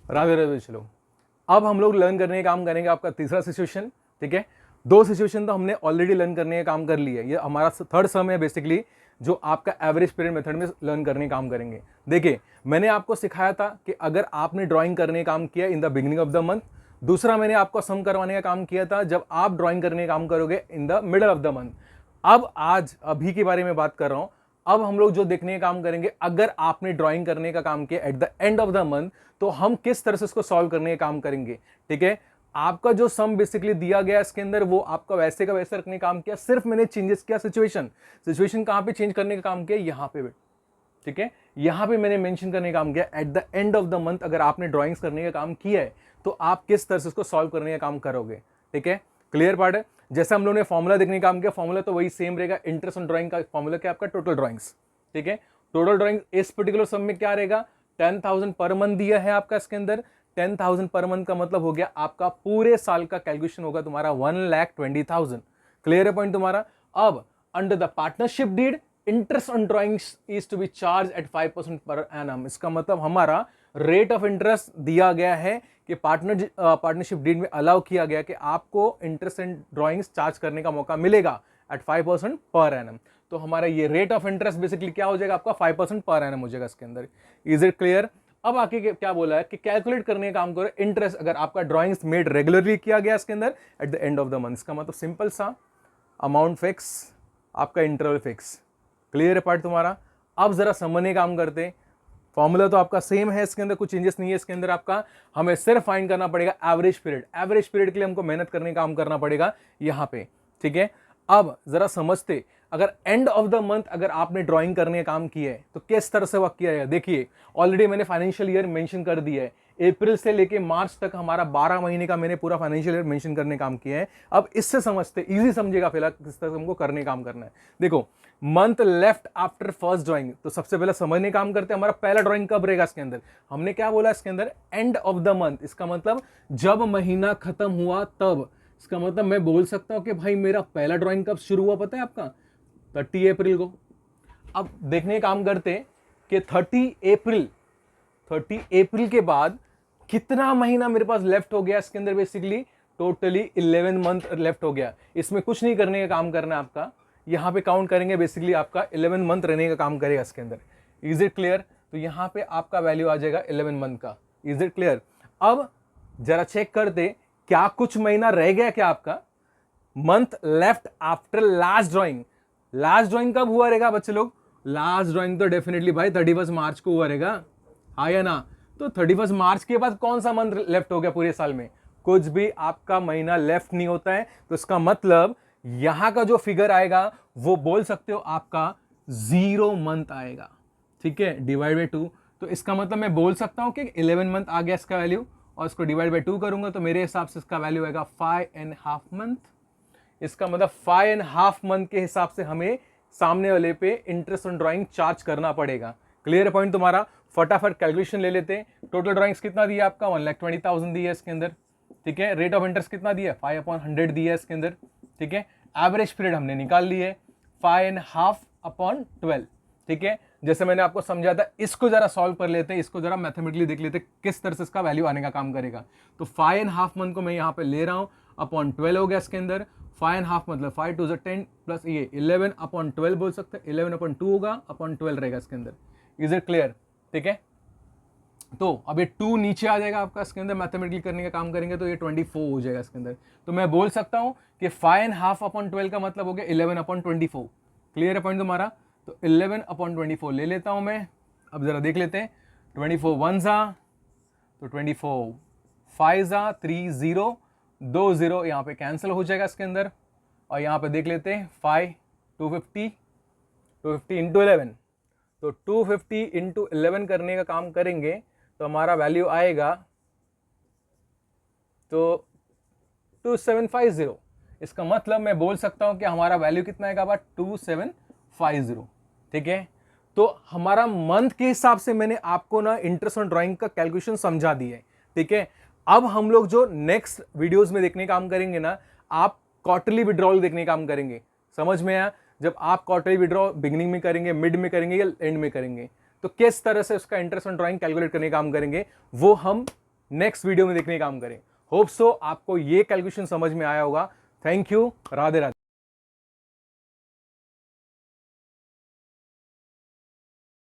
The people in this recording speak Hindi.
राधे राधे। चलो अब हम लोग लर्न करने का काम करेंगे आपका तीसरा सिचुएशन। ठीक है, दो सिचुएशन तो हमने ऑलरेडी लर्न करने का काम कर लिया है। ये हमारा थर्ड सम है बेसिकली, जो आपका एवरेज पीरियड मेथड में लर्न करने का काम करेंगे। देखिए, मैंने आपको सिखाया था कि अगर आपने ड्राइंग करने का काम किया in the beginning of the month, दूसरा मैंने आपको सम करवाने का काम किया था जब आप ड्राइंग करने का काम करोगे in the middle of the month. अब आज अभी के बारे में बात कर रहा हूं। अब हम लोग जो देखने का काम करेंगे, अगर आपने ड्राइंग करने का काम किया at the end of the month, तो हम किस तरह से इसको सॉल्व करने का काम करेंगे। ठीक है, आपका जो सम बेसिकली दिया गया इसके अंदर, वो आपका वैसे का वैसे रखने का काम किया, सिर्फ मैंने चेंजेस किया सिचुएशन कहां पे चेंज करने का काम किया, यहां पे। ठीक है, यहां पे मैंने मेंशन करने का काम किया at the end of the month अगर आपने ड्राइंग्स करने का काम किया है तो आप किस तरह से उसको सॉल्व करने का काम करोगे। ठीक है, क्लियर पार्ट है। जैसे हम लोगों ने फॉर्मूला देखने का काम किया, फॉर्मूला तो वही सेम रहेगा। इंटरेस्ट ऑन ड्राइंग का फॉर्मूला क्या आपका, टोटल ड्राइंग्स। ठीक है, टोटल ड्राइंग इस पर्टिकुलर सम में क्या रहेगा, 10,000 पर मंथ दिया है आपका इसके अंदर। 10,000 पर मंथ का मतलब हो गया आपका पूरे साल का कैलकुलेशन होगा तुम्हारा 1,20,000। क्लियर है पॉइंट तुम्हारा। अब under the partnership deed, interest on drawings is to be charge at 5% per annum. इसका मतलब हमारा रेट ऑफ इंटरेस्ट दिया गया है कि पार्टनरशिप डीड में अलाउ किया गया कि आपको इंटरेस्ट इन ड्राइंग्स चार्ज करने का मौका मिलेगा एट 5% पर एनम। तो हमारा ये रेट ऑफ इंटरेस्ट बेसिकली क्या हो जाएगा आपका, 5% पर एनम हो जाएगा इसके अंदर। Is it clear. अब आके क्या बोला है कि कैलकुलेट करने का काम करो इंटरेस्ट अगर आपका ड्राइंग्स मेड रेगुलरली किया गया इसके अंदर at the end of the month. इसका मतलब सिंपल सा, अमाउंट फिक्स, आपका इंटरवल फिक्स। क्लियर है पार्ट तुम्हारा। अब जरा समझने का काम करते। फॉर्मूला तो आपका सेम है, इसके अंदर कुछ चेंजेस नहीं है। इसके अंदर आपका हमें सिर्फ फाइंड करना पड़ेगा एवरेज पीरियड। एवरेज पीरियड के लिए हमको मेहनत करने का काम करना पड़ेगा यहां पे। ठीक है, अब जरा समझते, अगर एंड ऑफ द मंथ अगर आपने ड्राइंग करने का काम किया है तो किस तरह से वर्क किया है। देखिए, ऑलरेडी मैंने फाइनेंशियल ईयर मेंशन कर दिया है। अप्रैल से लेके मार्च तक हमारा 12 महीने का मैंने पूरा फाइनेंशियल ईयर मेंशन करने का काम किया है। अब इससे समझते, इजी समझेगा फिलहाल किस तरह से हमको करने का काम करना है। देखो, month left after first drawing, तो सबसे पहले समझने काम करते हैं हमारा पहला ड्राइंग कब रहेगा इसके अंदर। हमने क्या बोला इसके अंदर, एंड ऑफ द मंथ। इसका मतलब जब महीना खत्म हुआ तब। इसका मतलब मैं बोल सकता हूं कि भाई मेरा पहला ड्राइंग कब शुरू हुआ पता है आपका, 30 अप्रैल को। अब देखने काम करते कि 30 अप्रैल के बाद कितना महीना मेरे पास लेफ्ट हो गया इसके अंदर। बेसिकली टोटली 11 मंथ लेफ्ट हो गया। इसमें कुछ नहीं करने का काम करना है आपका, यहां पे काउंट करेंगे बेसिकली आपका 11 मंथ रहने का काम करेगा इसके अंदर। Is it clear. तो यहां पे आपका वैल्यू आ जाएगा 11 मंथ का। Is it clear. अब जरा चेक करते क्या कुछ महीना रह गया क्या आपका। Month left after last drawing. Last drawing कब हुआ रहेगा बच्चे लोग, लास्ट ड्राइंग तो डेफिनेटली भाई 31 मार्च को हुआ रहेगा, हाँ या ना। तो 31 मार्च के बाद कौन सा मंथ लेफ्ट हो गया पूरे साल में, कुछ भी आपका महीना लेफ्ट नहीं होता है। तो इसका मतलब यहां का जो फिगर आएगा वो बोल सकते हो आपका 0 मंथ आएगा। ठीक है, डिवाइड बाई 2। तो इसका मतलब मैं बोल सकता हूं कि 11 मंथ आ गया इसका वैल्यू, और इसको डिवाइड बाई 2 करूंगा तो मेरे हिसाब से इसका वैल्यू आएगा 5.5 मंथ। इसका मतलब 5.5 मंथ के हिसाब से हमें सामने वाले पे इंटरेस्ट ऑन ड्राइंग चार्ज करना पड़ेगा। क्लियर पॉइंट तुम्हारा। फटाफट कैलकुलेशन ले लेते हैं। टोटल ड्राइंग्स कितना दिया आपका, 1,20,000 दिया है इसके अंदर। ठीक है, रेट ऑफ इंटरेस्ट कितना दिया है, 5/100 दिया है इसके अंदर। ठीक है, एवरेज पीरियड हमने निकाल ली है 5.5/12। ठीक है, जैसे मैंने आपको समझा था, इसको जरा सॉल्व कर लेते हैं, इसको जरा मैथमेटिकली देख लेते हैं किस तरह से इसका वैल्यू आने का काम करेगा। तो 5.5 मंथ को मैं यहाँ पे ले रहा हूँ, अपॉन 12 हो गया इसके अंदर। 5.5 मतलब 5 2 10 प्लस ये 11/12 बोल सकते हैं। 11/2 होगा, अपॉन 12 रहेगा इसके अंदर। Is it clear. ठीक है, तो अब ये 2 नीचे आ जाएगा आपका इसके अंदर। मैथमेटिकली करने का काम करेंगे तो ये 24 हो जाएगा इसके अंदर। तो मैं बोल सकता हूं कि 5.5/12 का मतलब हो गया 11/24। क्लियर है पॉइंट तुम्हारा। तो 11/24 ले लेता हूं मैं। अब जरा देख लेते हैं, 24 1 जा तो 24 5 जा 3 0 2 0 यहाँ पे कैंसिल हो जाएगा इसके अंदर। और यहाँ पे देख लेते हैं 5 250 इंटू 11। तो 250 इंटू 11 करने का काम करेंगे तो हमारा वैल्यू आएगा तो 2750। इसका मतलब मैं बोल सकता हूं कि हमारा वैल्यू कितना आएगा 2750। ठीक है, तो हमारा मंथ के हिसाब से मैंने आपको ना इंटरेस्ट ऑन ड्राइंग का कैलकुलेशन समझा दी है। ठीक है, अब हम लोग जो नेक्स्ट वीडियोस में देखने का काम करेंगे ना, आप क्वार्टरली विड्रॉल देखने का काम करेंगे। समझ में आया। जब आप क्वार्टरली विड्रॉ बिगिनिंग में करेंगे, मिड में करेंगे या एंड में करेंगे, तो किस तरह से उसका इंटरेस्ट ऑन ड्राइंग कैलकुलेट करने का काम करेंगे वो हम नेक्स्ट वीडियो में देखने का काम करें। होप सो आपको ये कैलकुलेशन समझ में आया होगा। Thank you, Radhe Radhe.